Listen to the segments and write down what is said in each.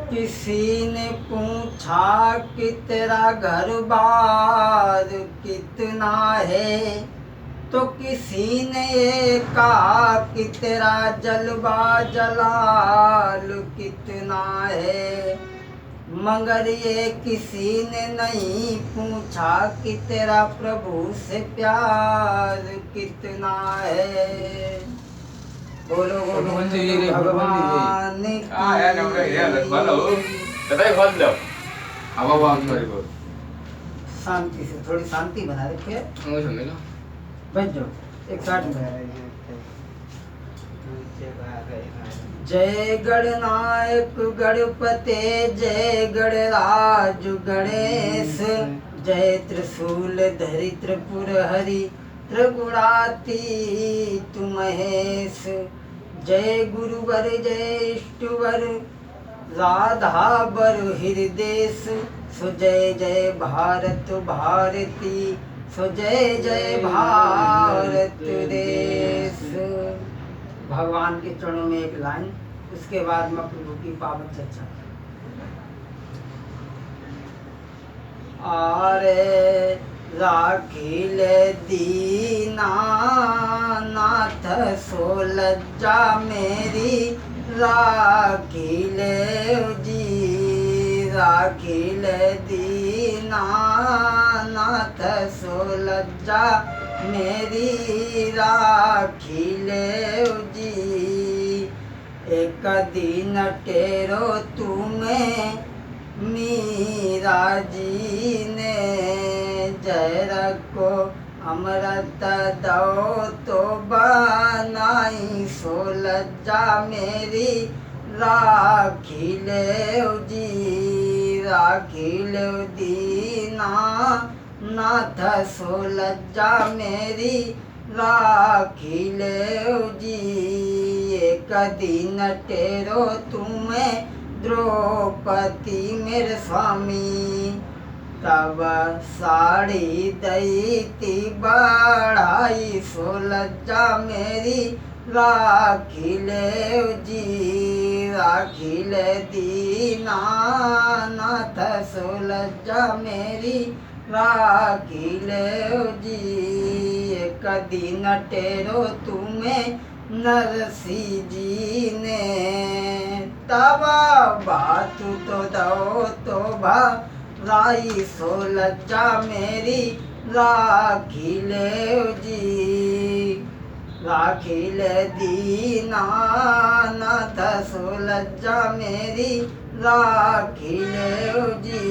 किसी ने पूछा कि तेरा घर बार कितना है, तो किसी ने ये कहा कि तेरा जलवा जलाल कितना है, मगर ये किसी ने नहीं पूछा कि तेरा प्रभु से प्यार कितना है। बोलो गोविंद भगवान की। शांति से, थोड़ी शांति बना रखिए। बच जाओ एक साथ में। जय गणनायक गणपते, जय गणराज गणेश, जय त्रिशूल धरि त्रिपुर हरि, त्रिगुणातीत महेश। जय गुरुवर जय इष्टवर, राधा बर हृदेश, सो जय जय भारत भारती, सो जय जय भारत देश। भगवान के चरणों में एक लाइन, उसके बाद मैं प्रभु की पावन चर्चा। आरे राखिल दीना नाथ सो लज्जा मेरी, राखिल जी राखिल दीना नाथ सो लज्जा मेरी, राखिल जी। एक दिन टेरो तुम्हें मीरा जी ने, जय रखो अमृत दो तो बनाई, सो लज्जा मेरी राखिल जी राखिल दीना नाथ, सो लज्जा मेरी राखिल जी। एक दिन टेरो तुम्हें द्रौपदी मेरे स्वामी, तब साड़ी दैती बढ़ाई, सो लज्जा मेरी राखिल जी राखिल दीना नाथ, सो लज्जा मेरी राखिल जी। एक दिन टेरो तुम्हें नरसी जी ने, तब बात तो दो तो राई, सो लज्जा मेरी राखिल जी राखिल दीना नाथ, सो लज्जा मेरी राखिल जी।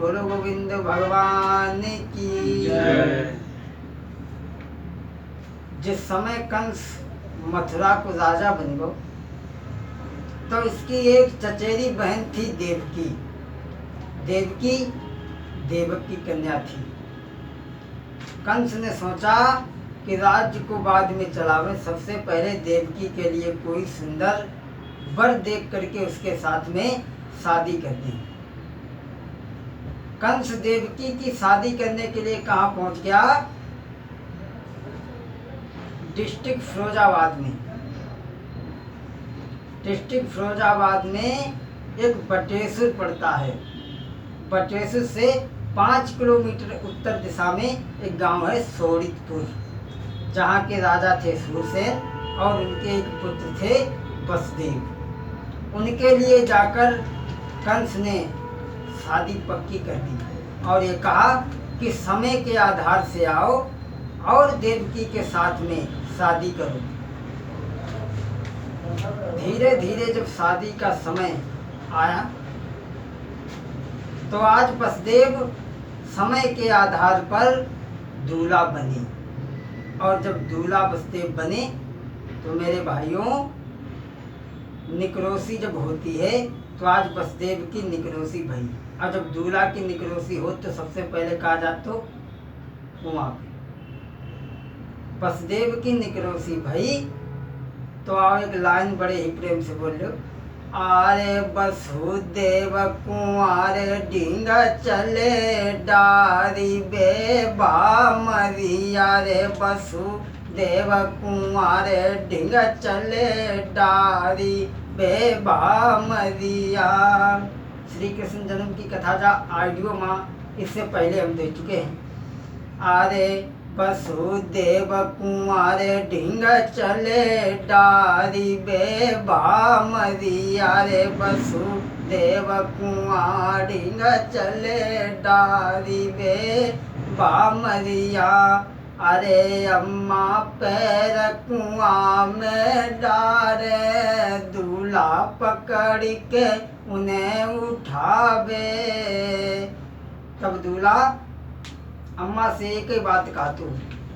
बोलो गोविंद भगवान की जय। जिस समय कंस मथुरा को राजा बन गो, तो इसकी एक चचेरी बहन थी देवकी। देवकी देवक की कन्या थी। कंस ने सोचा कि राज्य को बाद में चलावे, सबसे पहले देवकी के लिए कोई सुंदर वर देख करके उसके साथ में शादी कर दी। कंस देवकी की शादी करने के लिए कहाँ पहुंच गया? डिस्ट्रिक्ट फिरोजाबाद में। डिस्ट्रिक्ट फिरोजाबाद में एक बटेश्वर पड़ता है। बटेश्वर से 5 किलोमीटर उत्तर दिशा में एक गांव है सोड़ितपुर, जहाँ के राजा थे सूरसेन और उनके एक पुत्र थे वसुदेव। उनके लिए जाकर कंस ने शादी पक्की कर दी और ये कहा कि समय के आधार से आओ और देवकी के साथ में शादी करो। धीरे धीरे जब शादी का समय आया तो आज वसुदेव समय के आधार पर दूल्हा बने, और जब दूल्हा वसुदेव बने तो मेरे भाइयों निकरोसी जब होती है तो आज वसुदेव की निकरोसी भई। और जब दूल्हा की निकरोसी हो तो सबसे पहले कहा जाता वहाँ पे वसुदेव की निकरोसी भई। तो आओ एक लाइन बड़े ही प्रेम से बोल लो। आरे वसुदेव कुंवर डिंग चले डारी बेबा मरिया रे, वसुदेव कुंवर डिंग चले डारी बेबा मरिया। श्री कृष्ण जन्म की कथा का ऑडियो माँ इससे पहले हम दे चुके हैं। अरे वसुदेव कुंवर ढिंग चले डारी बेबा मरिया रे वसुदेव कुंवर ढिंग चले डारी बेबा मरिया। अरे अम्मा पैर कुआं में डारे दूल्हा पकड़ के उन्हें उठावे। तब दूल्हा अम्मा से एक ही बात कहा तू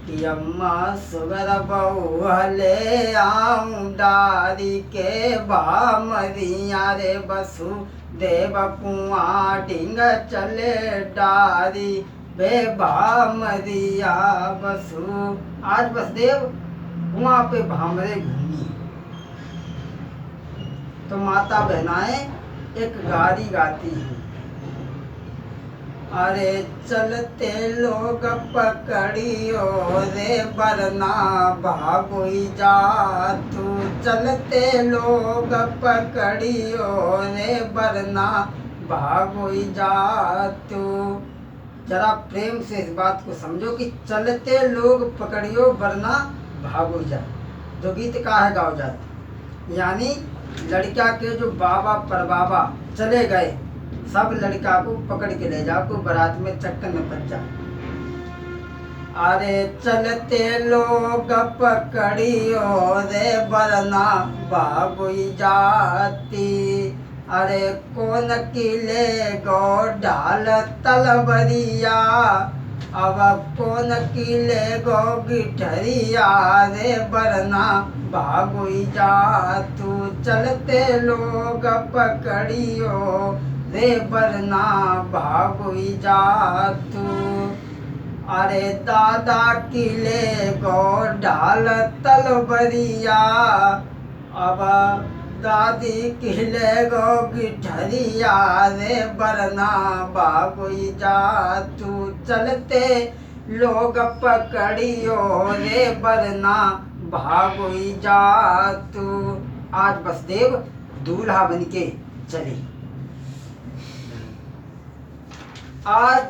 कि अम्मा सुगर बहू ले आऊं डारी के बा मरिया रे वसुदेव कुआं ढिंग चले डारी बेबा मरिया। आज वसुदेव कुआं पे भामरे घूमी तो माता बहनाएं एक गारी गाती हैं। अरे चलते लोग पकड़ियो रे बरना भागोई जा तू। चलते लोग पकड़ियो रे बरना भागोई जा तू। जरा प्रेम से इस बात को समझो कि चलते लोग पकड़ियो वरना भागो जा। जो गीत का है गाओ जाते, यानी लड़का के जो बाबा परबाबा चले गए, सब लड़का को पकड़ के ले जाओ, कोई बारात में चक्कर न बच जाए। अरे चलते लोग पकड़ियो रे वरना भागोई जाती। अरे कौन किले गो डाल तलबरिया, अब कौन किले गो गिठरिया रे वरना भागोई जा तू। चलते लोग पकड़ियो रे वरना भागोई जा तू। अरे दादा किले गो डाल तलबरिया, अब दादी किले गो गिठरिया रे वरना भागोई जा तू। चलते लोग पकड़ियो रे वरना भागोई जा तू। आज वसुदेव दूल्हा बन के चले। आज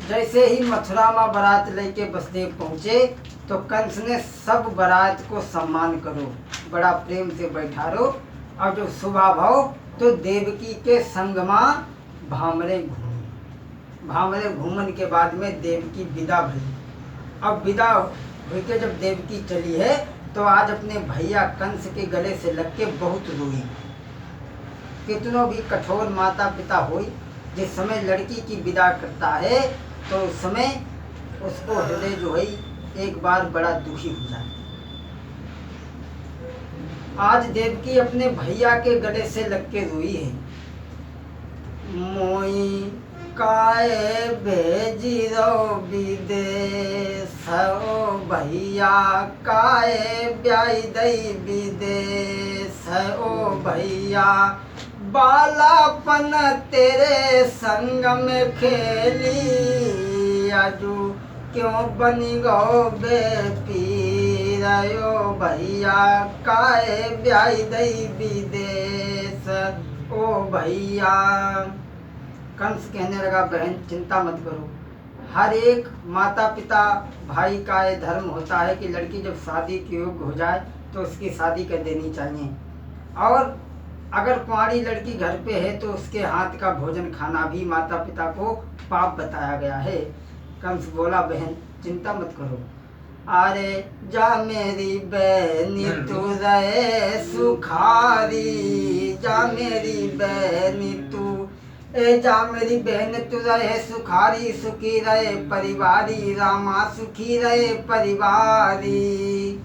जैसे ही मथुरा में बारात लेके वसुदेव पहुँचे तो कंस ने सब बारात को सम्मान करो, बड़ा प्रेम से बैठारो। और जो सुबह भाव तो देवकी के संग में भामरे घूमन के बाद में देवकी विदा भई। अब विदा होके जब देवकी चली है तो आज अपने भैया कंस के गले से लग के बहुत रोई। कितनों भी कठोर माता पिता हो, जिस समय लड़की की विदा करता है तो उस समय उसको हृदय जो है एक बार बड़ा दुखी हो जाता है। आज देवकी अपने भैया के गले से लग के रोई है। मोई काए भेजी रो विदेश ओ भैया, काए ब्याई दई विदेश ओ भैया। बालापन तेरे संग में खेली, आजू क्यों बनी गो बेपीरायो भैया, काए ब्याई दई विदेश ओ भैया। कंस कहने लगा, बहन चिंता मत करो, हर एक माता पिता भाई का ये धर्म होता है कि लड़की जब शादी के योग्य हो जाए तो उसकी शादी कर देनी चाहिए। और अगर कुंवारी लड़की घर पे है तो उसके हाथ का भोजन खाना भी माता पिता को पाप बताया गया है। कंस बोला, बहन चिंता मत करो। अरे जा मेरी बहनी तू रहे सुखारी, जा मेरी बहनी तू जा मेरी बहन तू रहे सुखारी, सुखी रहे परिवारी, रामा सुखी रहे परिवारी।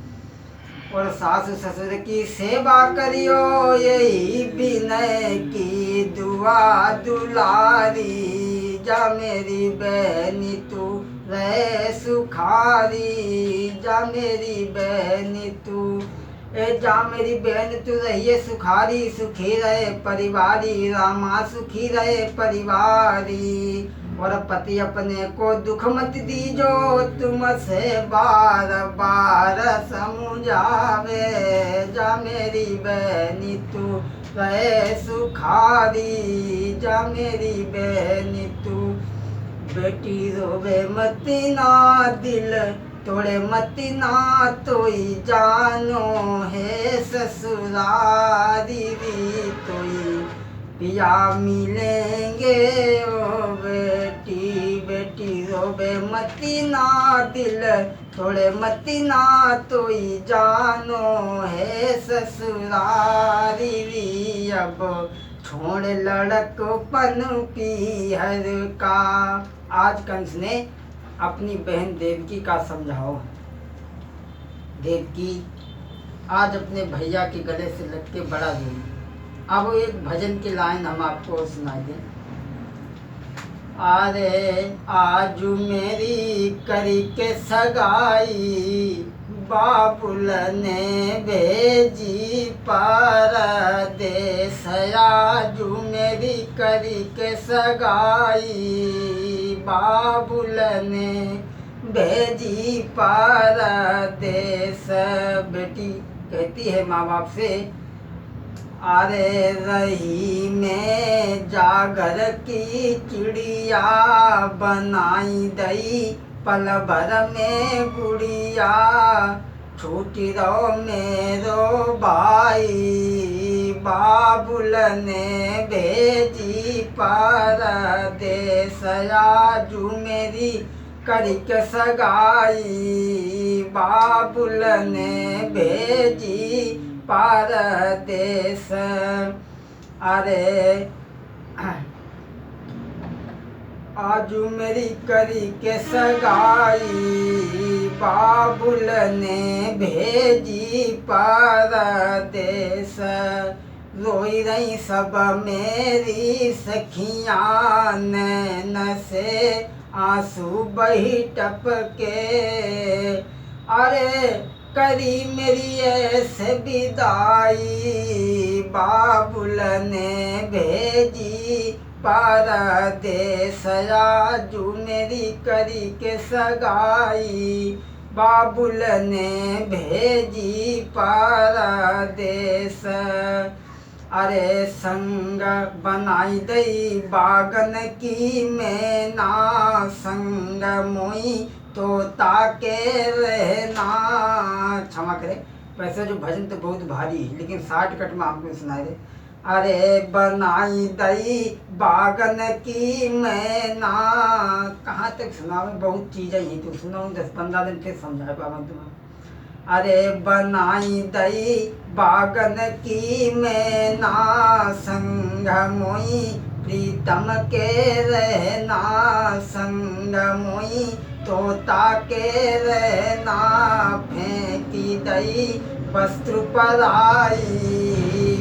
और सासु ससुर की सेवा करियो, यही विनय की दुआ दुलारी। जा मेरी बहनी तू रहे सुखारी, जा मेरी बहनी तू जा मेरी बहन तू रहिए सुखारी, सुखी रहे परिवारी, रामा सुखी रहे परिवारी। और पति अपने को दुख मत दीजो, तुमसे बार बार समझावे। जा मेरी बहनी तू रहे सुखारी। जा मेरी बहन तू बेटी रोवे मती ना, दिल तोड़े मती ना, तोई जानो है ससुरारी री। तोई पिया मिलेंगे ओ बेटी, बेटी रोवे मती ना, दिल तोड़े मती ना, तोई जानो है ससुरारी री। अब छोड़ लड़कपन पीहर का। आज कंस ने अपनी बहन देवकी का समझाओ। देवकी आज अपने भैया के गले से लग के बड़ा रोई। अब एक भजन की लाइन हम आपको सुनाई दें। अरे आजू मेरी करी के सगाई, बाबुल ने भेजी परदेस। आजू मेरी करी के सगाई, बाबुल ने भेजी परदेस। बेटी कहती है माँ बाप से, अरे रही में जागर की चिड़िया, बनाई दई पल भर में गुड़िया। छूटी रो मेरो भाई, बाबुल ने भेजी परदेस। आजू मेरी करिक सगाई, बाबुल ने भेजी परदेस। अरे आजू मेरी करी के सगाई, बाबुल ने भेजी परदेस। रोई रही सब मेरी सखियां, नैन से आंसू बही टपके। अरे करी मेरी ऐसे विदाई, बाबुल ने भेजी परदेस। आजू मेरी करी के सगाई, बाबुल ने भेजी परदेस। अरे संग बनाई दई बागन की मैना, संग मोई तोता के रहना। क्षमा करें, वैसे जो भजन तो बहुत भारी है, लेकिन शॉर्टकट में आपको सुनाई दे। अरे बनाई दई बागन की मैना। कहाँ तक सुनाओ, बहुत चीज़ें ही तो सुनाऊँ, 10-15 दिन फिर समझा पाऊँ तुम्हें। अरे बनाई दई बागन की मैना, संग मोई प्रीतम के रहना। संग मोई तोता के रहना, फेंकी दई वस्त्र पराई,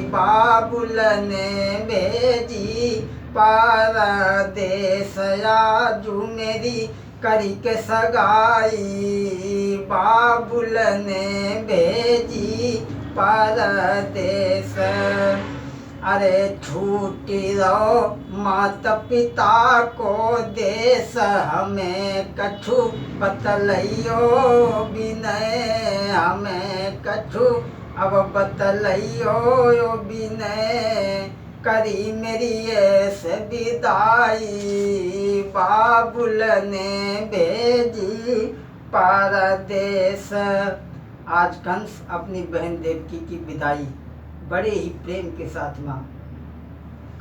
बाबुल ने भेजी परदेस। आजू मेरी करी के सगाई, बाबुल ने भेजी परदेस। अरे छूटी रहो माता पिता को देश, हमें कछु बतलइयो बिनय। हमें कछु अब बतलइयो बिनय, करी मेरी ऐसे विदाई, बाबुल ने भेजी परदेस। आज कंस अपनी बहन देवकी की विदाई बड़े ही प्रेम के साथ माँ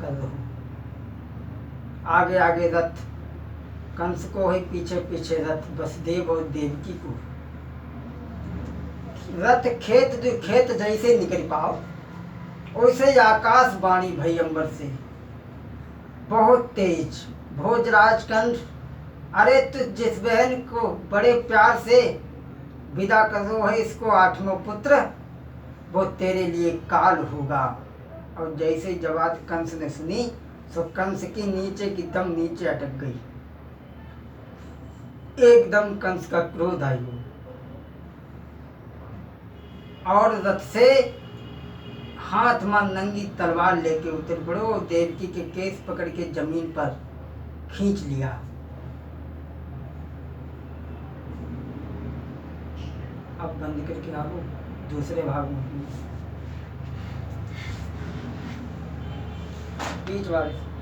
कर रहा हूँ। आगे आगे रथ, कंस को है पीछे पीछे रथ, वसुदेव और देवकी को। रथ खेत जैसे निकल पाओ, वैसे ही आकाशवाणी भई अंबर से बहुत तेज। भोजराज कंस, अरे तू जिस बहन को बड़े प्यार से विदा कर रहा है, इसको 8वां पुत्र, वो तेरे लिए काल होगा। और जैसे ही जवाब कंस ने सुनी, तो कंस की नीचे की दम नीचे अटक गई। एकदम कंस का क्रोध आई और रथ से हाथ में नंगी तलवार लेके उतर पड़ो, देवकी के केस पकड़ के जमीन पर खींच लिया। अब बंद करके आओ दूसरे भाग में। बीच बारिश।